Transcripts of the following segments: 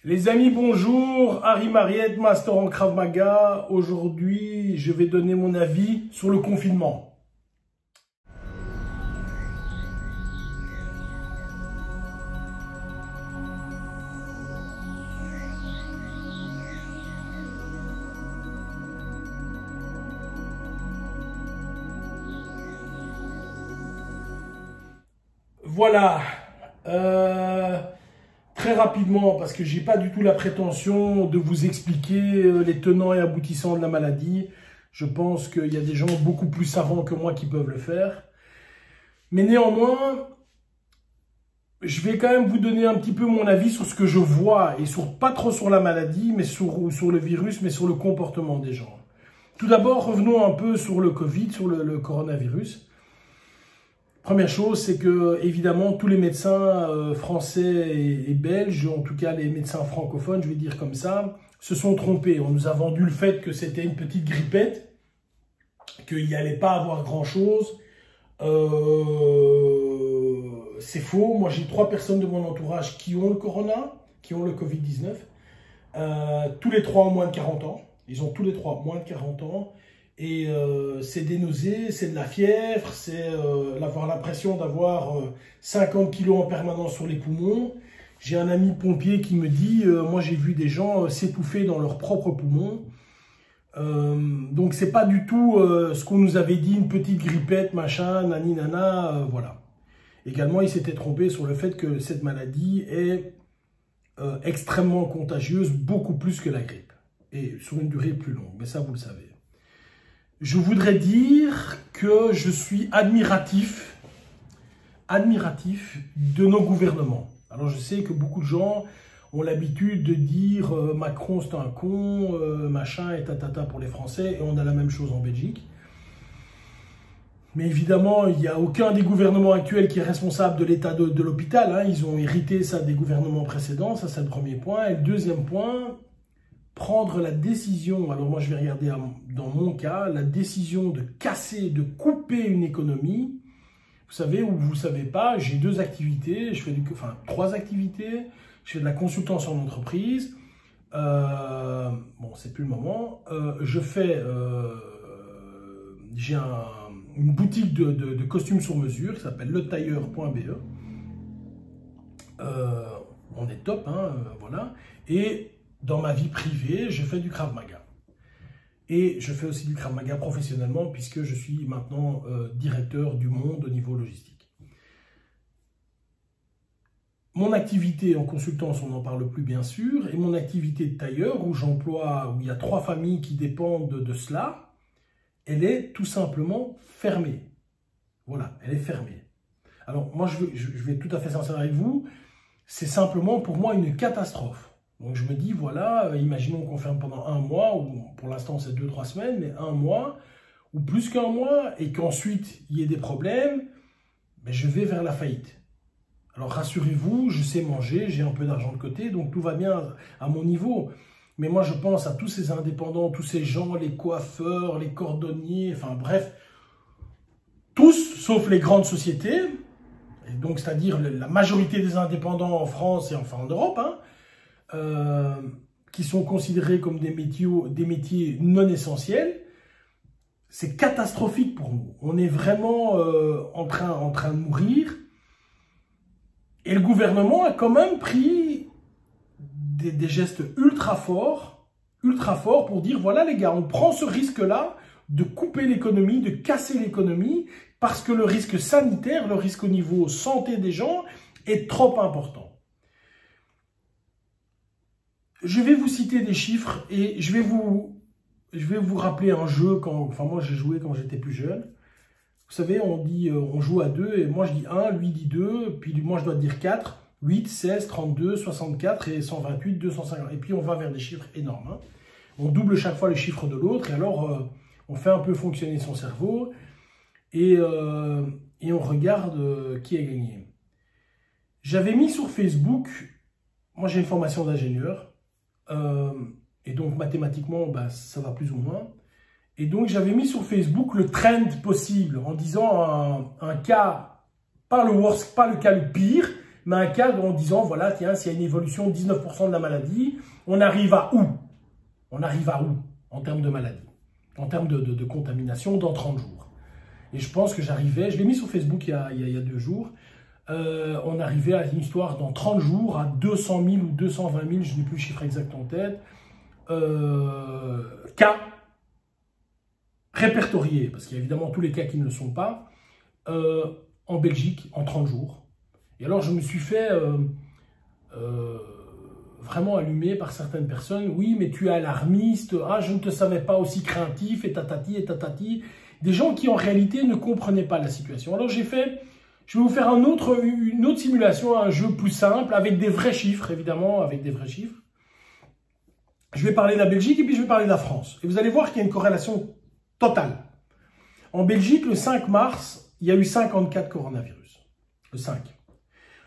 Les amis, bonjour, Harry Mariette, master en Krav Maga. Aujourd'hui, je vais donner mon avis sur le confinement. Voilà. Très rapidement, parce que j'ai pas du tout la prétention de vous expliquer les tenants et aboutissants de la maladie. Je pense qu'il y a des gens beaucoup plus savants que moi qui peuvent le faire. Mais néanmoins, je vais quand même vous donner un petit peu mon avis sur ce que je vois, et pas trop sur la maladie, mais sur le virus, mais sur le comportement des gens. Tout d'abord, revenons un peu sur le Covid, sur le coronavirus. Première chose, c'est que évidemment tous les médecins français et belges, en tout cas les médecins francophones, je vais dire comme ça, se sont trompés. On nous a vendu le fait que c'était une petite grippette, qu'il n'y allait pas avoir grand-chose. C'est faux. Moi, j'ai 3 personnes de mon entourage qui ont le corona, qui ont le Covid-19. Tous les 3 ont moins de 40 ans. Ils ont tous les 3 moins de 40 ans. Et c'est des nausées, c'est de la fièvre, c'est avoir l'impression d'avoir 50 kilos en permanence sur les poumons. J'ai un ami pompier qui me dit, moi j'ai vu des gens s'étouffer dans leurs propres poumons. Donc c'est pas du tout ce qu'on nous avait dit, une petite grippette, machin, nani nana, voilà. Également, il s'était trompé sur le fait que cette maladie est extrêmement contagieuse, beaucoup plus que la grippe. Et sur une durée plus longue, mais ça vous le savez. Je voudrais dire que je suis admiratif de nos gouvernements. Alors je sais que beaucoup de gens ont l'habitude de dire Macron c'est un con, machin et tatata pour les Français, et on a la même chose en Belgique. Mais évidemment, il n'y a aucun des gouvernements actuels qui est responsable de l'état de l'hôpital. Hein. Ils ont hérité ça des gouvernements précédents, ça c'est le premier point. Et le deuxième point, prendre la décision, alors moi je vais regarder dans mon cas, la décision de casser, de couper une économie. Vous savez ou vous ne savez pas, j'ai 2 activités, je fais 3 activités, je fais de la consultance en entreprise, bon c'est plus le moment, j'ai une boutique de costumes sur mesure qui s'appelle letailleur.be, on est top, hein, voilà, et dans ma vie privée, je fais du Krav Maga. Et je fais aussi du Krav Maga professionnellement puisque je suis maintenant directeur du monde au niveau logistique. Mon activité en consultance, on n'en parle plus bien sûr, et mon activité de tailleur où il y a 3 familles qui dépendent de cela, elle est tout simplement fermée. Voilà, elle est fermée. Alors moi, je vais être tout à fait sincère avec vous, c'est simplement pour moi une catastrophe. Donc je me dis, voilà, imaginons qu'on ferme pendant 1 mois, ou pour l'instant c'est 2-3 semaines, mais 1 mois, ou plus qu'1 mois, et qu'ensuite il y ait des problèmes, mais je vais vers la faillite. Alors rassurez-vous, je sais manger, j'ai un peu d'argent de côté, donc tout va bien à mon niveau. Mais moi je pense à tous ces indépendants, tous ces gens, les coiffeurs, les cordonniers, enfin bref, tous, sauf les grandes sociétés, et donc c'est-à-dire la majorité des indépendants en France et enfin en Europe, hein, qui sont considérés comme des métiers non essentiels, c'est catastrophique pour nous. On est vraiment en train de mourir. Et le gouvernement a quand même pris des gestes ultra forts pour dire, voilà les gars, on prend ce risque-là de couper l'économie, de casser l'économie, parce que le risque sanitaire, le risque au niveau santé des gens est trop important. Je vais vous citer des chiffres et je vais vous rappeler un jeu, moi j'ai joué quand j'étais plus jeune. Vous savez, on joue à 2 et moi je dis 1, lui dit 2, puis moi je dois dire 4, 8, 16, 32, 64 et 128, 250. Et puis on va vers des chiffres énormes. Hein. On double chaque fois les chiffres de l'autre et alors on fait un peu fonctionner son cerveau et on regarde qui a gagné. J'avais mis sur Facebook, moi j'ai une formation d'ingénieur, et donc mathématiquement ça va plus ou moins, et donc j'avais mis sur Facebook le trend possible en disant un cas, pas le cas le pire, mais un cadre en disant, voilà, tiens, s'il y a une évolution de 19% de la maladie, on arrive à où? On arrive à où en termes de maladie, en termes de contamination dans 30 jours. Et je pense que j'arrivais, je l'ai mis sur Facebook il y a 2 jours, on arrivait à une histoire dans 30 jours à 200 000 ou 220 000, je n'ai plus le chiffre exact en tête, cas répertoriés, parce qu'il y a évidemment tous les cas qui ne le sont pas, en Belgique en 30 jours. Et alors je me suis fait vraiment allumé par certaines personnes. Oui, mais tu es alarmiste, ah, je ne te savais pas aussi craintif, et tatati, et tatati. Des gens qui en réalité ne comprenaient pas la situation. Alors je vais vous faire une autre simulation, un jeu plus simple, avec des vrais chiffres, évidemment, avec des vrais chiffres. Je vais parler de la Belgique et puis je vais parler de la France. Et vous allez voir qu'il y a une corrélation totale. En Belgique, le 5 mars, il y a eu 54 coronavirus. Le 5.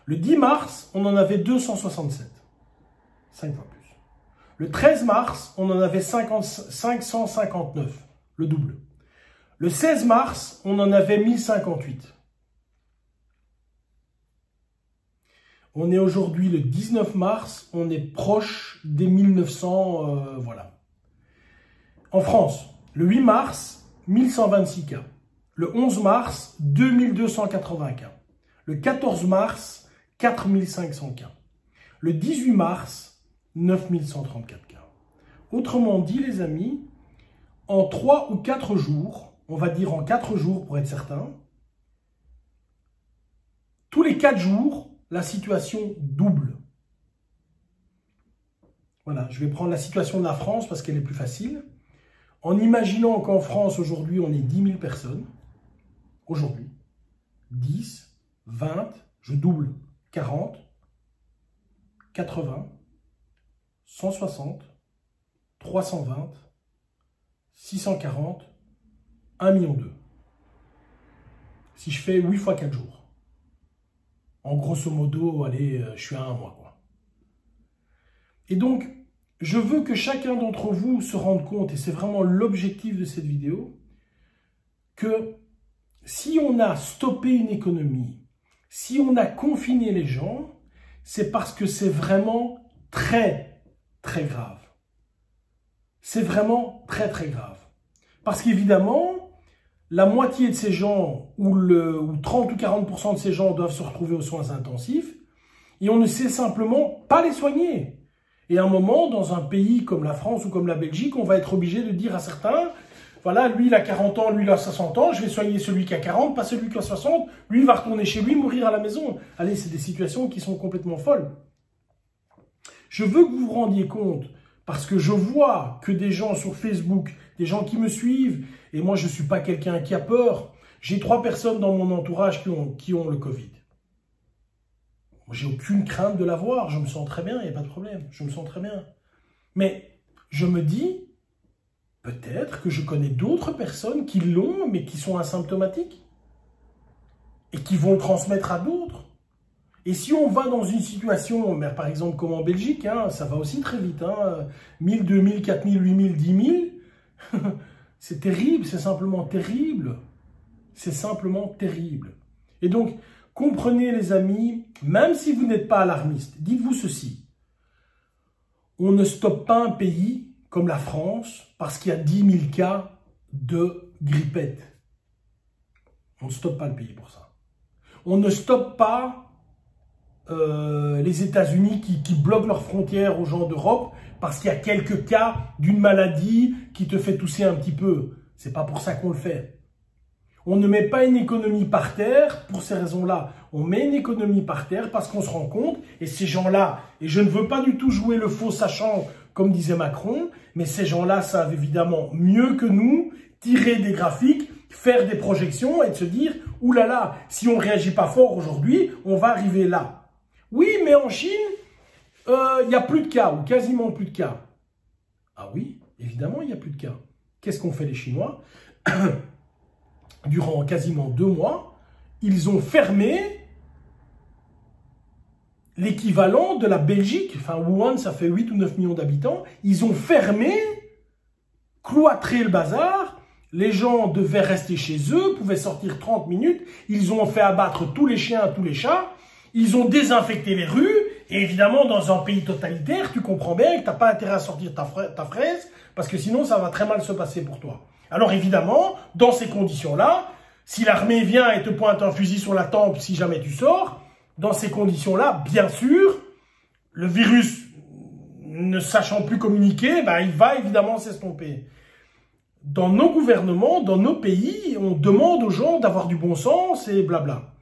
Le 10 mars, on en avait 267. 5 fois plus. Le 13 mars, on en avait 559. Le double. Le 16 mars, on en avait 1058. On est aujourd'hui le 19 mars, on est proche des 1900, voilà. En France, le 8 mars, 1126 cas. Le 11 mars, 2280 cas. Le 14 mars, 4500 cas. Le 18 mars, 9134 cas. Autrement dit, les amis, en 3 ou 4 jours, on va dire en 4 jours pour être certain, tous les 4 jours, la situation double. Voilà, je vais prendre la situation de la France parce qu'elle est plus facile. En imaginant qu'en France, aujourd'hui, on est 10 000 personnes. Aujourd'hui, 10, 20, je double, 40, 80, 160, 320, 640, 1,2 million. Si je fais 8 fois 4 jours. En grosso modo, allez, je suis à 1 mois, quoi. Et donc, je veux que chacun d'entre vous se rende compte, et c'est vraiment l'objectif de cette vidéo, que si on a stoppé une économie, si on a confiné les gens, c'est parce que c'est vraiment très, très grave. C'est vraiment très, très grave. Parce qu'évidemment, la moitié de ces gens, ou 30 ou 40% de ces gens doivent se retrouver aux soins intensifs, et on ne sait simplement pas les soigner. Et à un moment, dans un pays comme la France ou comme la Belgique, on va être obligé de dire à certains, voilà, lui il a 40 ans, lui il a 60 ans, je vais soigner celui qui a 40, pas celui qui a 60, lui il va retourner chez lui, mourir à la maison. Allez, c'est des situations qui sont complètement folles. Je veux que vous vous rendiez compte, parce que je vois que des gens sur Facebook, des gens qui me suivent, et moi je ne suis pas quelqu'un qui a peur, j'ai 3 personnes dans mon entourage qui ont le Covid. J'ai aucune crainte de l'avoir, je me sens très bien, il n'y a pas de problème, je me sens très bien. Mais je me dis, peut-être que je connais d'autres personnes qui l'ont, mais qui sont asymptomatiques, et qui vont le transmettre à d'autres. Et si on va dans une situation, par exemple comme en Belgique, hein, ça va aussi très vite, hein, 1000, 2000, 4000, 8000, 10 000, c'est terrible, c'est simplement terrible. C'est simplement terrible. Et donc, comprenez les amis, même si vous n'êtes pas alarmiste, dites-vous ceci. On ne stoppe pas un pays comme la France parce qu'il y a 10 000 cas de grippette. On ne stoppe pas le pays pour ça. On ne stoppe pas les États-Unis qui bloquent leurs frontières aux gens d'Europe parce qu'il y a quelques cas d'une maladie qui te fait tousser un petit peu. C'est pas pour ça qu'on le fait. On ne met pas une économie par terre pour ces raisons-là. On met une économie par terre parce qu'on se rend compte, et ces gens-là, et je ne veux pas du tout jouer le faux sachant, comme disait Macron, mais ces gens-là savent évidemment mieux que nous tirer des graphiques, faire des projections et de se dire, oulala, si on ne réagit pas fort aujourd'hui, on va arriver là. Oui, mais en Chine, il n'y a plus de cas, ou quasiment plus de cas. Ah oui, évidemment, il n'y a plus de cas. Qu'est-ce qu'ont fait les Chinois? Durant quasiment 2 mois, ils ont fermé l'équivalent de la Belgique. Enfin, Wuhan, ça fait 8 ou 9 millions d'habitants. Ils ont fermé, cloîtré le bazar. Les gens devaient rester chez eux, pouvaient sortir 30 minutes. Ils ont fait abattre tous les chiens, tous les chats. Ils ont désinfecté les rues. Et évidemment, dans un pays totalitaire, tu comprends bien que tu n'as pas intérêt à sortir ta fraise, parce que sinon, ça va très mal se passer pour toi. Alors évidemment, dans ces conditions-là, si l'armée vient et te pointe un fusil sur la tempe si jamais tu sors, dans ces conditions-là, bien sûr, le virus, ne sachant plus communiquer, ben, il va évidemment s'estomper. Dans nos gouvernements, dans nos pays, on demande aux gens d'avoir du bon sens et blabla.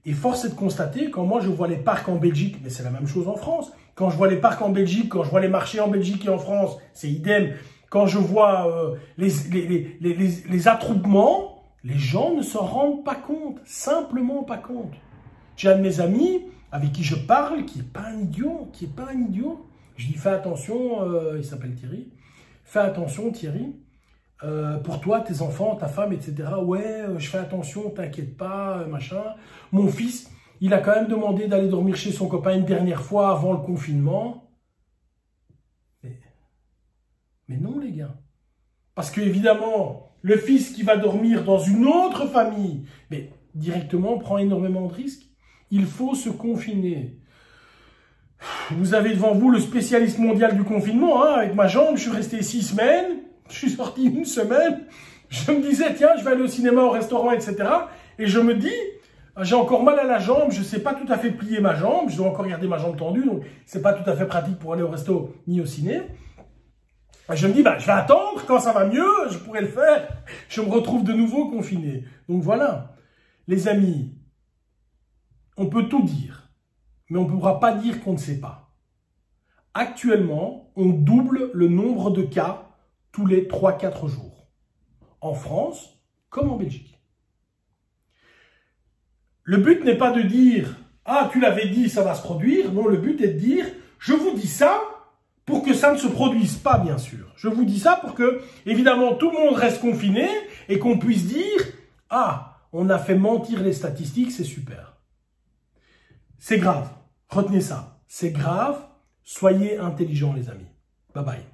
Et force est de constater, quand moi je vois les parcs en Belgique, mais c'est la même chose en France, quand je vois les parcs en Belgique, quand je vois les marchés en Belgique et en France, c'est idem. Quand je vois les attroupements, les gens ne s'en rendent pas compte, simplement pas compte. J'ai un de mes amis avec qui je parle, qui n'est pas un idiot, Je dis, fais attention, il s'appelle Thierry, fais attention Thierry, pour toi, tes enfants, ta femme, etc. Ouais, je fais attention, t'inquiète pas, machin. Mon fils, il a quand même demandé d'aller dormir chez son copain une dernière fois avant le confinement. Mais non, les gars. Parce que, évidemment, le fils qui va dormir dans une autre famille, mais directement, prend énormément de risques. Il faut se confiner. Vous avez devant vous le spécialiste mondial du confinement, hein, avec ma jambe, je suis resté 6 semaines. Je suis sorti 1 semaine, je me disais, tiens, je vais aller au cinéma, au restaurant, etc. Et je me dis, j'ai encore mal à la jambe, je ne sais pas tout à fait plier ma jambe, je dois encore garder ma jambe tendue, donc c'est pas tout à fait pratique pour aller au resto ni au ciné. Et je me dis, je vais attendre, quand ça va mieux, je pourrai le faire. Je me retrouve de nouveau confiné. Donc voilà, les amis, on peut tout dire, mais on ne pourra pas dire qu'on ne sait pas. Actuellement, on double le nombre de cas tous les 3-4 jours, en France comme en Belgique. Le but n'est pas de dire « Ah, tu l'avais dit, ça va se produire ». Non, le but est de dire « Je vous dis ça pour que ça ne se produise pas, bien sûr. Je vous dis ça pour que, évidemment, tout le monde reste confiné et qu'on puisse dire « Ah, on a fait mentir les statistiques, c'est super ». C'est grave. Retenez ça. C'est grave. Soyez intelligents, les amis. Bye bye.